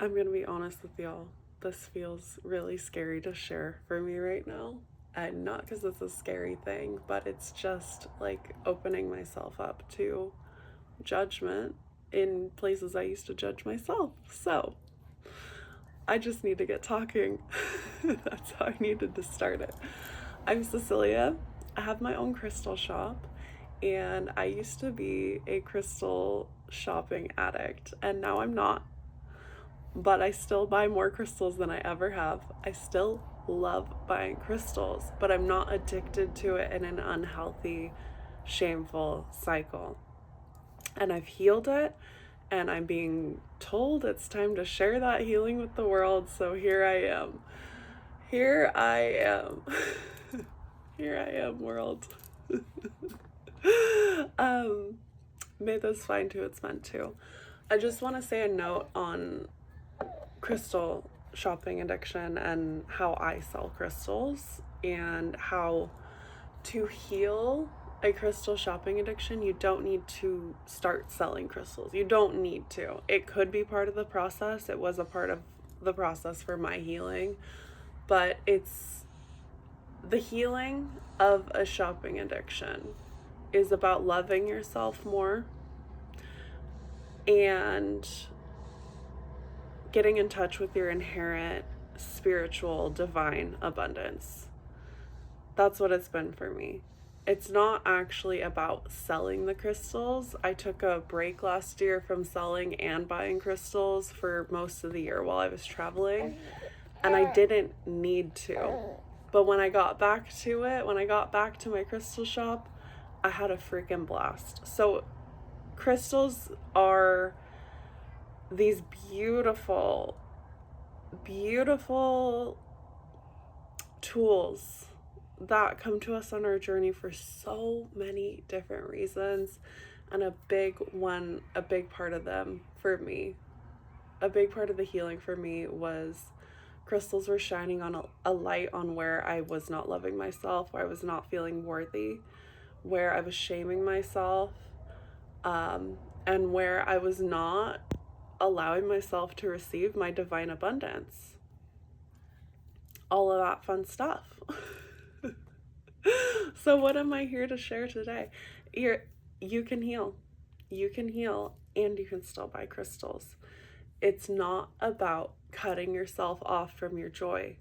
I'm gonna be honest with y'all. This feels really scary to share for me right now. And not because it's a scary thing, but it's just like opening myself up to judgment in places I used to judge myself. So I just need to get talking. That's how I needed to start it. I'm Cecilia. I have my own crystal shop, and I used to be a crystal shopping addict, and now I'm not. But I still buy more crystals than I ever have. I still love buying crystals, but I'm not addicted to it in an unhealthy, shameful cycle. And I've healed it, and I'm being told it's time to share that healing with the world. So here I am. Here I am. Here I am, world. um, May this find who it's meant to. I just want to say a note on crystal shopping addiction and how I sell crystals, and how to heal a crystal shopping addiction, you don't need to start selling crystals. You don't need to. It could be part of the process. It was a part of the process for my healing, but it's the healing of a shopping addiction is about loving yourself more and getting in touch with your inherent spiritual divine abundance. That's what it's been for me. It's not actually about selling the crystals. I took a break last year from selling and buying crystals for most of the year while I was traveling, and I didn't need to. But when I got back to it, when I got back to my crystal shop, I had a freaking blast. So crystals are these beautiful, beautiful tools that come to us on our journey for so many different reasons. And a big part of them for me, a big part of the healing for me was crystals were shining on a light on where I was not loving myself, where I was not feeling worthy, where I was shaming myself, and where I was not allowing myself to receive my divine abundance. All of that fun stuff. So what am I here to share today? You can heal. You can heal, and you can still buy crystals. It's not about cutting yourself off from your joy.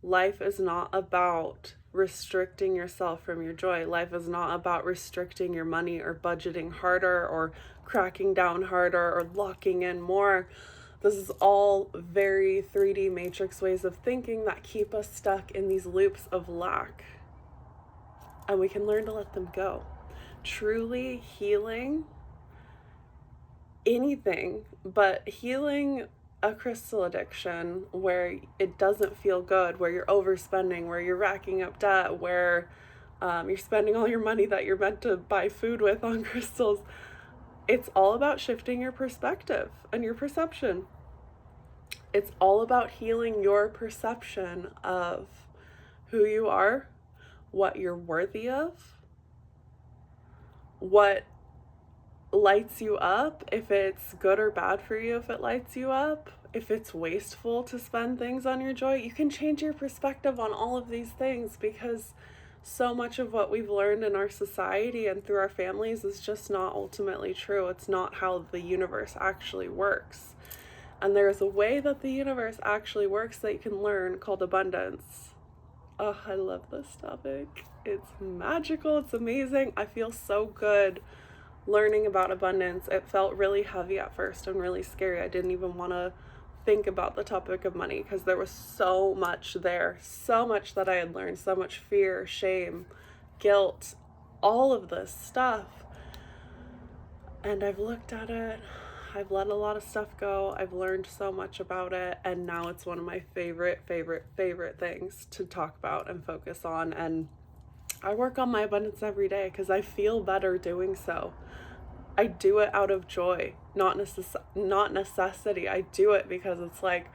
Life is not about restricting yourself from your joy. Life is not about restricting your money or budgeting harder or cracking down harder or locking in more. This is all very 3D matrix ways of thinking that keep us stuck in these loops of lack. And we can learn to let them go. Truly healing anything, but healing a crystal addiction where it doesn't feel good, where you're overspending, where you're racking up debt, where you're spending all your money that you're meant to buy food with on crystals. It's all about shifting your perspective and your perception. It's all about healing your perception of who you are, what you're worthy of, what lights you up, if it's good or bad for you, if it lights you up, if it's wasteful to spend things on your joy. You can change your perspective on all of these things, because so much of what we've learned in our society and through our families is just not ultimately true. It's not how the universe actually works. And there's a way that the universe actually works that you can learn called abundance. Oh, I love this topic. It's magical. It's amazing. I feel so good learning about abundance. It felt really heavy at first and really scary. I didn't even want to think about the topic of money because there was so much there, so much that I had learned, so much fear, shame, guilt, all of this stuff. And I've looked at it, I've let a lot of stuff go, I've learned so much about it, and now it's one of my favorite things to talk about and focus on. And I work on my abundance every day because I feel better doing so. I do it out of joy, not necessity. I do it because it's like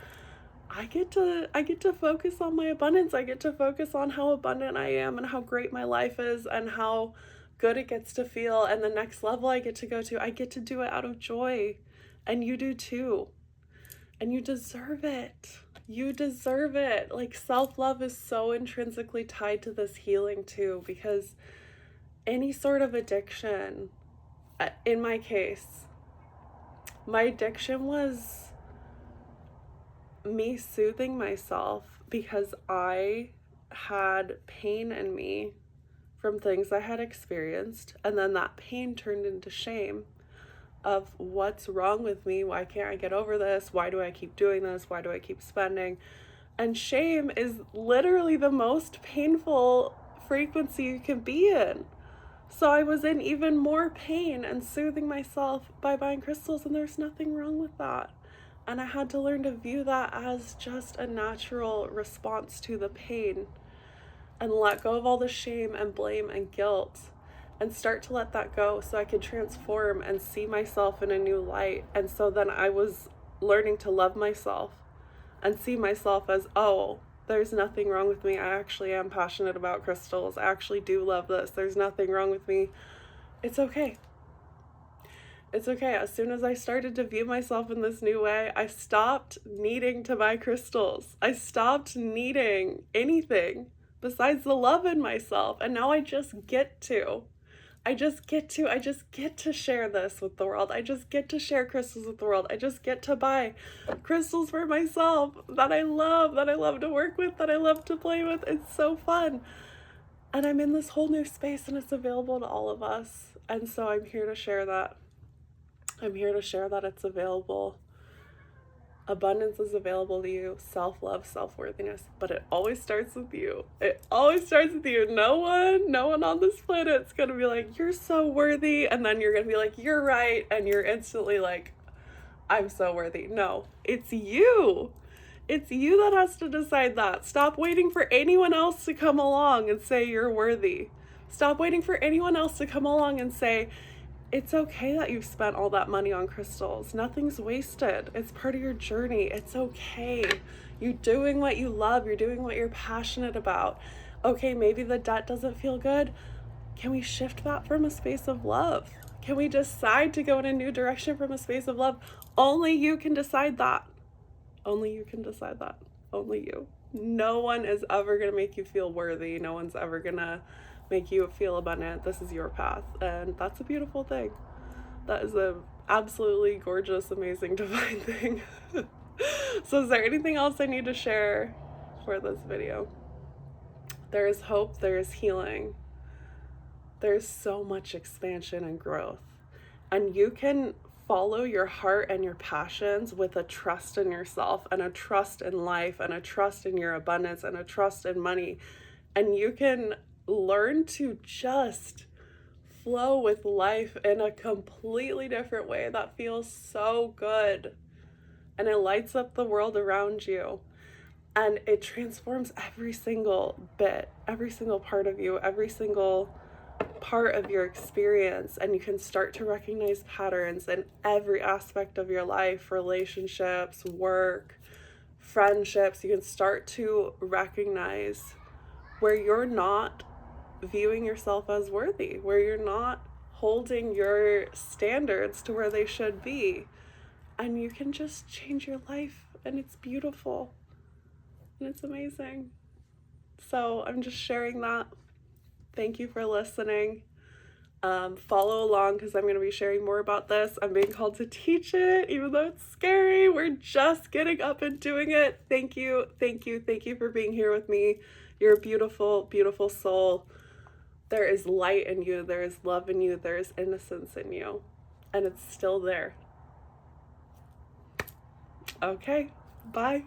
I get to focus on my abundance. I get to focus on how abundant I am and how great my life is and how good it gets to feel, and the next level I get to go to. I get to do it out of joy, and you do too. And you deserve it. You deserve it. Like, self-love is so intrinsically tied to this healing too, because any sort of addiction, in my case, my addiction was me soothing myself because I had pain in me from things I had experienced, and then that pain turned into shame of what's wrong with me, why can't I get over this, why do I keep doing this, why do I keep spending. And shame is literally the most painful frequency you can be in. So I was in even more pain and soothing myself by buying crystals, and there's nothing wrong with that. And I had to learn to view that as just a natural response to the pain and let go of all the shame and blame and guilt and start to let that go so I could transform and see myself in a new light. And so then I was learning to love myself and see myself as, oh, there's nothing wrong with me. I actually am passionate about crystals. I actually do love this. There's nothing wrong with me. It's okay. It's okay. As soon as I started to view myself in this new way, I stopped needing to buy crystals. I stopped needing anything besides the love in myself. And now I just get to share this with the world. I just get to share crystals with the world. I just get to buy crystals for myself that I love to work with, that I love to play with. It's so fun. And I'm in this whole new space, and it's available to all of us. And so I'm here to share that. I'm here to share that it's available. Abundance is available to you, self-love, self-worthiness, but it always starts with you. It always starts with you. No one on this planet is gonna be like, you're so worthy, and then you're gonna be like, you're right, and you're instantly like, I'm so worthy. No, it's you. It's you that has to decide that. Stop waiting for anyone else to come along and say you're worthy. Stop waiting for anyone else to come along and say, it's okay that you've spent all that money on crystals. Nothing's wasted. It's part of your journey. It's okay. You're doing what you love. You're doing what you're passionate about. Okay, maybe the debt doesn't feel good. Can we shift that from a space of love? Can we decide to go in a new direction from a space of love? Only you can decide that. Only you can decide that. Only you. No one is ever going to make you feel worthy. No one's ever going to make you feel abundant. This is your path, and that's a beautiful thing. That is a absolutely gorgeous, amazing, divine thing. So is there anything else I need to share for this video? There is hope, there is healing, there's so much expansion and growth, and you can follow your heart and your passions with a trust in yourself and a trust in life and a trust in your abundance and a trust in money, and you can learn to just flow with life in a completely different way that feels so good, and it lights up the world around you, and it transforms every single bit, every single part of you, every single part of your experience. And you can start to recognize patterns in every aspect of your life, relationships, work, friendships. You can start to recognize where you're not viewing yourself as worthy, where you're not holding your standards to where they should be, and you can just change your life, and it's beautiful and it's amazing. So I'm just sharing that. Thank you for listening. Follow along, because I'm going to be sharing more about this. I'm being called to teach it, even though it's scary. We're just getting up and doing it. Thank you for being here with me. You're a beautiful, beautiful soul. There is light in you, there is love in you, there is innocence in you, and it's still there. Okay, bye.